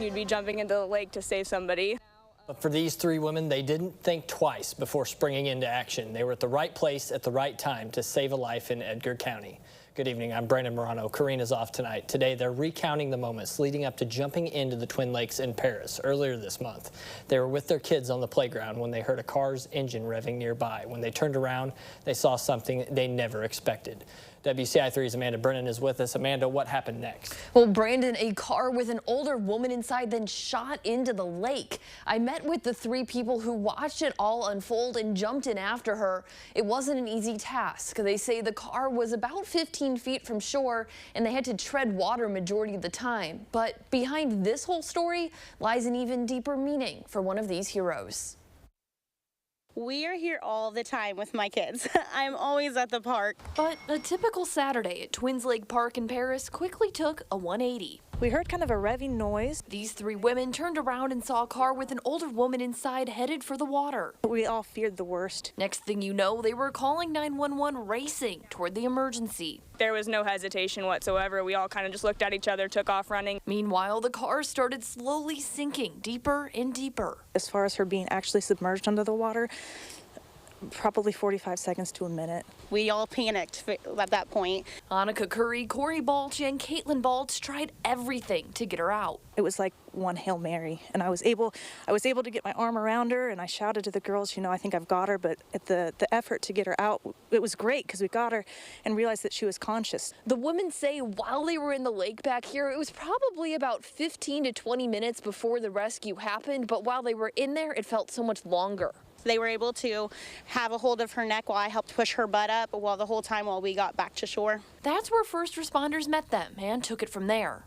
you'd be jumping into the lake to save somebody. But for these three women, they didn't think twice before springing into action. They were at the right place at the right time to save a life in Edgar County. Good evening, I'm Brandon Morano. Karina's off tonight. Today, they're recounting the moments leading up to jumping into the Twin Lakes in Paris earlier this month. They were with their kids on the playground when they heard a car's engine revving nearby. When they turned around, they saw something they never expected. WCI3's Amanda Brennan is with us. Amanda, what happened next? Well, Brandon, a car with an older woman inside then shot into the lake. I met with the three people who watched it all unfold and jumped in after her. It wasn't an easy task. They say the car was about 15 feet from shore and they had to tread water majority of the time. But behind this whole story lies an even deeper meaning for one of these heroes. We are here all the time with my kids. I'm always at the park. But a typical Saturday at Twins Lake Park in Paris quickly took a 180. We heard kind of a revving noise. These three women turned around and saw a car with an older woman inside headed for the water. We all feared the worst. Next thing you know, they were calling 911 racing toward the emergency. There was no hesitation whatsoever. We all kind of just looked at each other, took off running. Meanwhile, the car started slowly sinking deeper and deeper. As far as her being actually submerged under the water, probably 45 seconds to a minute. We all panicked at that point. Annika Curry, Corey Balch, and Caitlin Balch tried everything to get her out. It was like one Hail Mary, and I was able to get my arm around her, and I shouted to the girls, you know, I think I've got her, but at the effort to get her out, it was great because we got her and realized that she was conscious. The women say while they were in the lake back here, it was probably about 15 to 20 minutes before the rescue happened, but while they were in there, it felt so much longer. They were able to have a hold of her neck while I helped push her butt up while we got back to shore. That's where first responders met them and took it from there.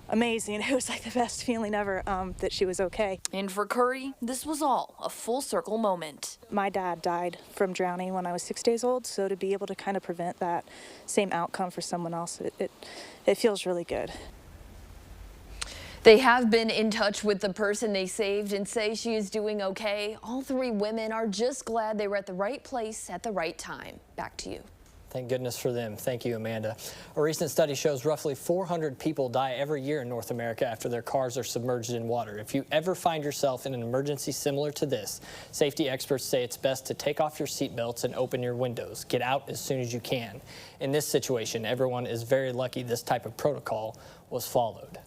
Amazing. It was like the best feeling ever that she was okay. And for Curry, this was all a full circle moment. My dad died from drowning when I was 6 days old, so to be able to kind of prevent that same outcome for someone else, it feels really good. They have been in touch with the person they saved and say she is doing okay. All three women are just glad they were at the right place at the right time. Back to you. Thank goodness for them. Thank you, Amanda. A recent study shows roughly 400 people die every year in North America after their cars are submerged in water. If you ever find yourself in an emergency similar to this, safety experts say it's best to take off your seatbelts and open your windows. Get out as soon as you can. In this situation, everyone is very lucky this type of protocol was followed.